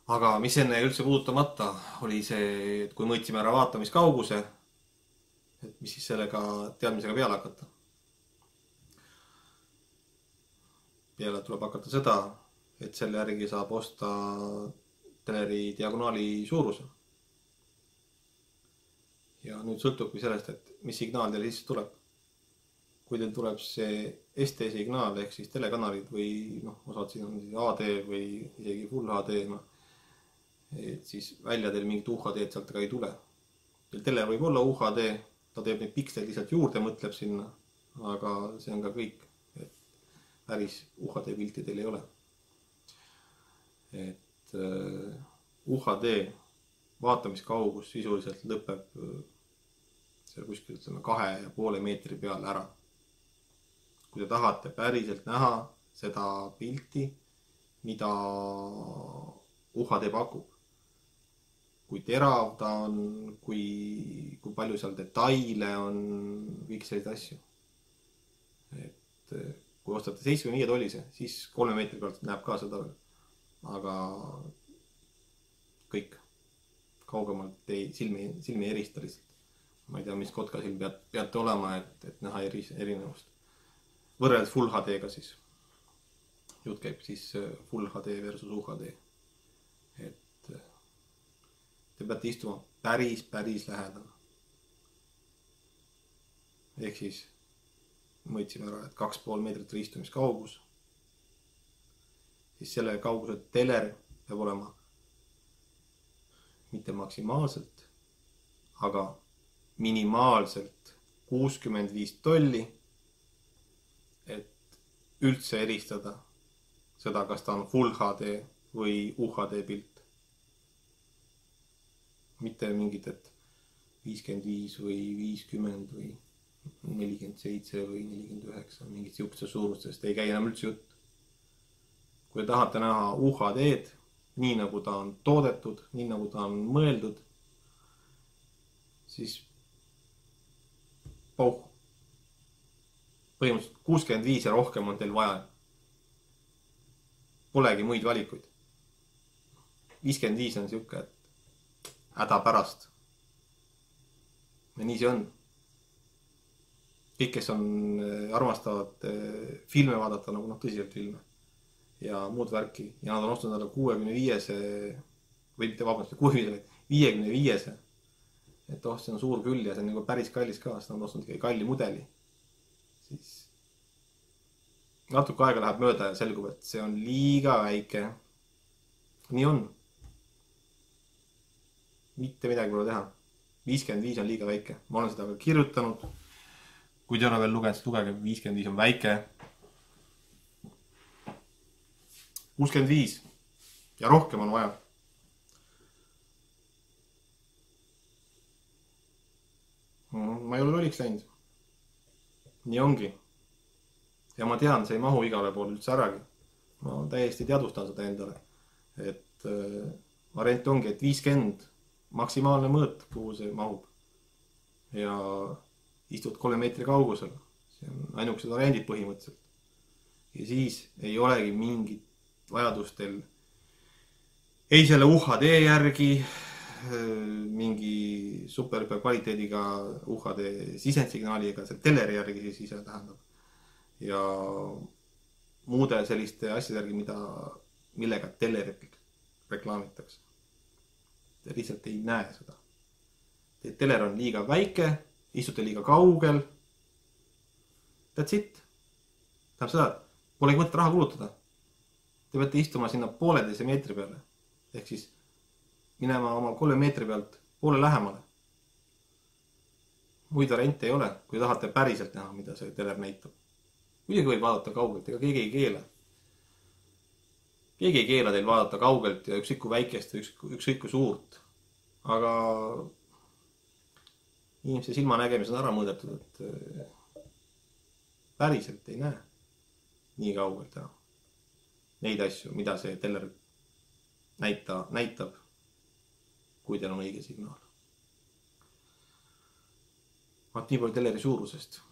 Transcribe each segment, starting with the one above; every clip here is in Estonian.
Aga mis enne üldse puudutamata, oli see, et kui mõõtsime ära vaatamiskauguse, et mis siis sellega teadmisega peale hakata. Peale tuleb hakata seda, et selle järgi saab osta teleri diagonaali suuruse. Ja nüüd sõltubki sellest, et mis signaal teile sisse tuleb. Kui teil tuleb see ST signaal ehk siis telekanalid või osad siin on AD või isegi Full HD, et siis välja teil mingit UHD-d sealt ka ei tule. Teil tele võib olla UHD, ta teeb neid piksleid lihtsalt juurde, mõtleb sinna, aga see on ka kõik. Päris UHD pilti teil ei ole. Et UHD vaatamiskaugus sisuliselt lõpeb seal kuskil 2,5 meetri peal ära. Kui te tahate päriselt näha seda pilti, mida UHD pakub. Kui terav ta on, kui palju seal detaile on, kõik sellised asju. Et kui ostate 75 tollise, siis 3 meetri pealt näeb ka seda veel. Aga kõik kaugemalt silmi ei erista lihtsalt. Ma ei tea, mis kotka silm peate olema, et näha erinevust. Võrreldes Full HD-ga siis. Jutt käib siis Full HD versus UHD. Et te peate istuma päris lähedal. Ehk siis mõõtsime ära, et 2,5 meetrit istumiskaugus. Siis selle kauguse teler peab olema mitte maksimaalselt, aga minimaalselt 65 tolli, et üldse eristada seda, kas ta on Full HD või UHD pilt. Mitte mingit, et 55 või 50 või 47 või 49, mingit siukeste suurustest ei käi enam üldse jutt. Kui tahate näha UHD-d, nii nagu ta on toodetud, nii nagu ta on mõeldud, siis põhimõtteliselt 65 ja rohkem on teil vaja. Polegi muid valikuid. 55 on siuke, et häda pärast. Ja nii see on. Kõik, kes armastavad filme vaadata, nagu tõsiselt filme ja muud värki, ja nad on ostnud endale 65 või mitte vabandust, 55, et see on suur küll ja see on nagu päris kallis ka, sest nad on ostnud kalli mudeli. Siis natuke aega läheb mööda ja selgub, et see on liiga väike. Nii on. Mitte midagi pole teha. 55 on liiga väike. Ma olen seda ka kirjutanud. Kui te ole veel lugenud, siis lugege, 55 on väike. 65 ja rohkem on vaja. Ma ei ole lolliks läinud. Nii ongi. Ja ma tean, see ei mahu igale poole üldse äragi. Ma täiesti teadvustan seda endale. Et variant ongi, et 50 maksimaalne mõõt, kuhu see mahub. Ja istud 3 meetri kaugusel. See on ainukesed variandid põhimõtteliselt. Ja siis ei olegi mingit vajadust teil ei selle UHD järgi, mingi super kvaliteediga UHD sisendsignaaliga, see teleri järgi siis ise tähendab. Ja muude selliste asjade järgi, millega telerit reklaamitakse. Te lihtsalt ei näe seda. Teie teler on liiga väike, istute liiga kaugel. That's it. Tähendab seda, et polegi mõtet raha kulutada. Te peate istuma sinna 1,5 meetri peale. Ehk siis minema oma 3 meetri pealt poole lähemale. Muid variante ei ole, kui tahate päriselt näha, mida see teler näitab. Muidugi võib vaadata kaugelt, ega keegi ei keela. Keegi ei keela teil vaadata kaugelt ja ükskõik kui väikest ja ükskõik kui suurt. Aga inimese silma nägemis on ära mõõdetud, et päriselt ei näe nii kaugelt enam neid asju, mida see teler näitab, kui teil on õige signaal. Vaat nii palju teleri suurusest.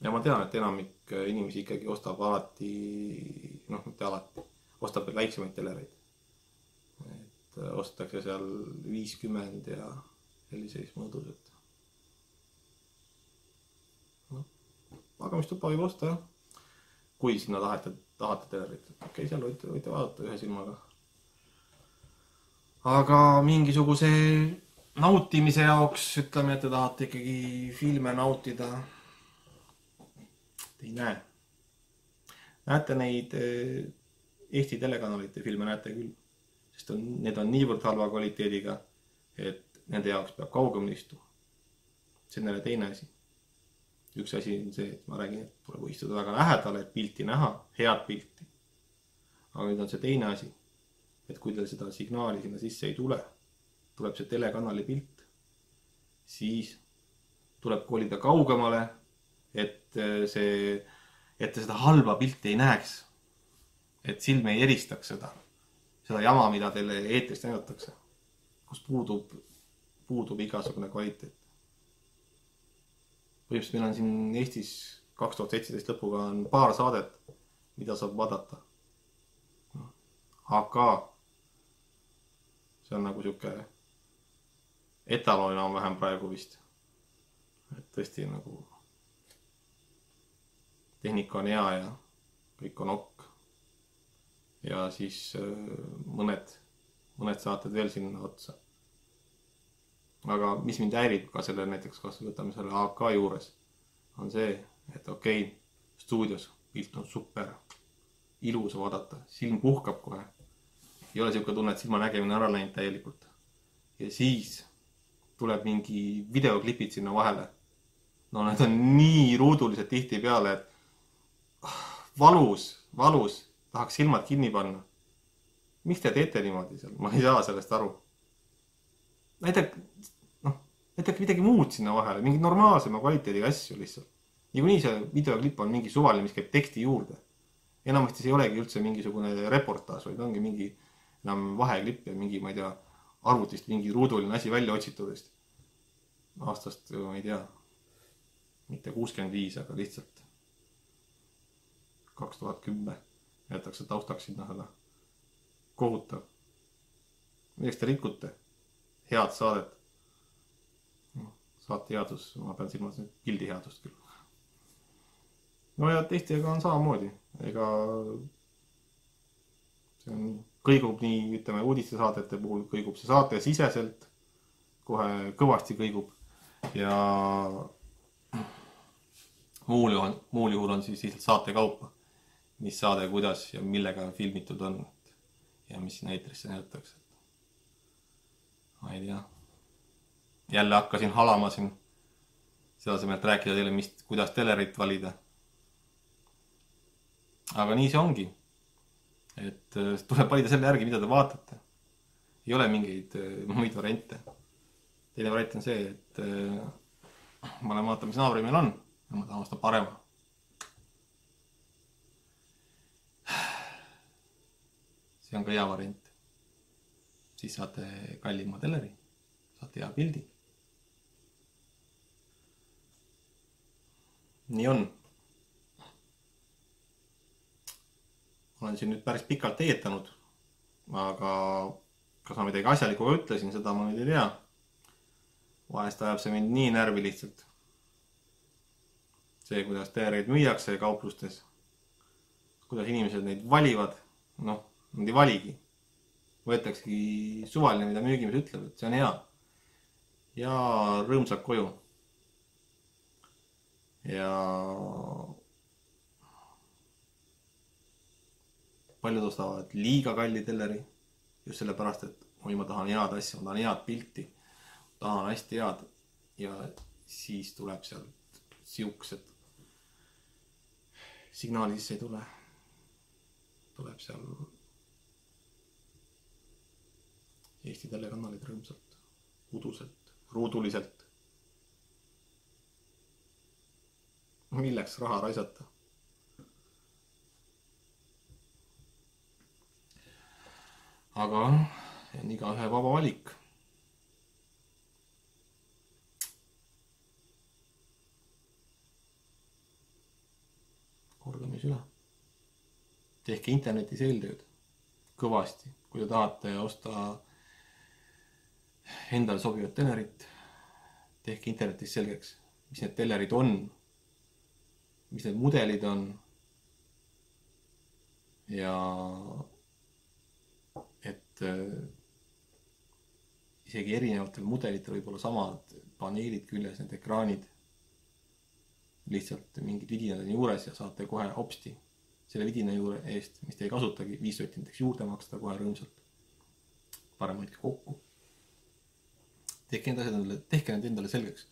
Ja ma tean, et enamik inimesi ikkagi ostab alati, mitte alati, ostab veel väiksemaid telereid. ostetakse seal 50 ja sellises mõõdus, et no, magamistupa võib osta jah, kui sinna tahate telerit, okei, seal võite vaadata ühe silmaga. Aga mingisuguse nautimise jaoks, ütleme, et te tahate ikkagi filme nautida, te ei näe. Näete neid Eesti telekanalite filme, näete küll, sest need on niivõrd halva kvaliteediga, et nende jaoks peab kaugemale istuma. See on jälle teine asi. Üks asi on see, et ma räägin, et tuleb istuda väga lähedale, et pilti näha, head pilti. Aga nüüd on see teine asi, et kui teil seda signaali sinna sisse ei tule, tuleb see telekanali pilt, siis tuleb kolida kaugemale, et te seda halba pilti ei näeks. Et silm ei eristaks seda jama, mida teile eetrist näidatakse, kus puudub igasugune kvaliteet. Põhimõtteliselt meil on siin Eestis 2017 lõpuga on paar saadet, mida saab vaadata. Aga see on nagu siuke etalon on vähem praegu vist. Et tõesti nagu tehnika on hea ja kõik on ok. Ja siis mõned saated veel sinna otsa. Aga mis mind häirib ka selle näiteks, kas võtame selle AK juures, on see, et okei, stuudios pilt on super, ilus vaadata, silm puhkab kohe. Ei ole siuke tunne, et silma nägemine ära läinud täielikult. Ja siis tuleb mingi videoklipid sinna vahele. No need on nii ruudulised tihti peale, et valus, tahaks silmad kinni panna. Miks te teete niimoodi seal? Ma ei saa sellest aru. Näiteks midagi muud sinna vahele, mingi normaalsema kvaliteediga asju lihtsalt. Niikuinii see videoklip on mingi suvaline, mis käib teksti juurde. Enamasti see ei olegi üldse mingisugune reportaaž, vaid ongi mingi enam vaheklipp ja mingi, ma ei tea, arvutist mingi ruuduline asi välja otsitudest. Aastast, ma ei tea, mitte 65, aga lihtsalt 2010 jätakse taustaks sinna seda kohutav. Milleks te rikute? Head saadet. Saate headus, ma pean silmas pildi headust küll. No ja teistega on samamoodi. Ega see on kõigub nii, ütleme, uudistesaadete puhul kõigub see saate siseselt, kohe kõvasti kõigub ja muul juhul on siis lihtsalt saate kaupa, mis saade, kuidas ja millega filmitud on ja mis siin eetrisse näidatakse. Ma ei tea. Jälle hakkasin halama siin seda asemel, et rääkida teile, kuidas telerit valida. Aga nii see ongi. Et tuleb valida selle järgi, mida te vaatate. Ei ole mingeid muid variante. Teine variant on see, et ma olen vaatama, mis naabri meil on ja ma tahan osta parema. See on ka hea variant. Siis saate kallima teleri, saate hea pildi. Nii on. Olen siin nüüd päris pikalt teetanud, aga kas ma midagi asjalikuga ütlesin, seda ma nüüd ei tea. Vahest ajab see mind nii närvi lihtsalt. See, kuidas telereid müüakse kauplustes, kuidas inimesed neid valivad, noh, nad ei valigi. Võetaksegi suvaline, mida müügimees ütleb, et see on hea. Ja rõõmsad koju. Ja paljud ostavad liiga kalli teleri, just sellepärast, et ma tahan head asja, ma tahan head pilti, tahan hästi head ja siis tuleb sealt siuksed signaali sisse ei tule. Tuleb seal Eesti telekanalid rõõmsalt, uduselt, ruuduliselt. Milleks raha raisata? Aga see on iga ühe vaba valik. Kordame üle. Tehke internetis eeltööd kõvasti, kui te tahate osta endale sobivad tellerit, tehke internetis selgeks, mis need tellerid on, mis need mudelid on ja et isegi erinevatel mudelitel võib olla samad paneelid küljes, need ekraanid, lihtsalt mingid vidinad on juures ja saate kohe hopsti selle vidina juure eest, mis te ei kasutagi, 5 sotti näiteks juurde maksta kohe rõõmsalt. Parem hoidke kokku. Tehke need endale selgeks.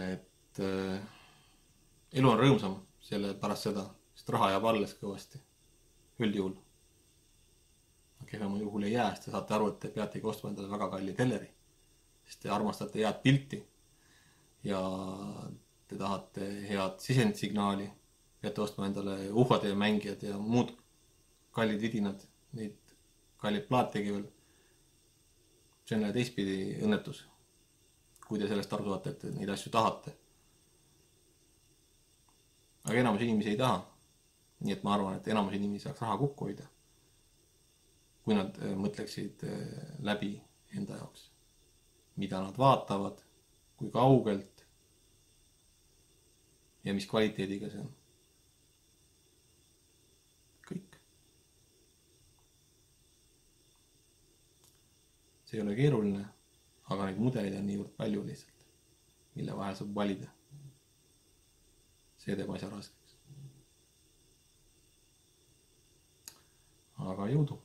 Et elu on rõõmsam selle pärast seda, sest raha jääb alles kõvasti. Üldjuhul. Kehvemal juhul ei jää, sest te saate aru, et te peategi ostma endale väga kalli telleri. Sest te armastate head pilti ja te tahate head sisendsignaali, peate ostma endale UHD mängijad ja muud kallid vidinad, neid kallid plaategi veel. See on teistpidi õnnetus, kui te sellest aru saate, et neid asju tahate. Aga enamus inimesi ei taha. Nii et ma arvan, et enamus inimesi saaks raha kokku hoida, kui nad mõtleksid läbi enda jaoks, mida nad vaatavad, kui kaugelt ja mis kvaliteediga see on. Kõik. See ei ole keeruline, aga neid mudeleid on niivõrd palju lihtsalt, mille vahel saab valida. See teeb asja raskeks. Aga jõudu!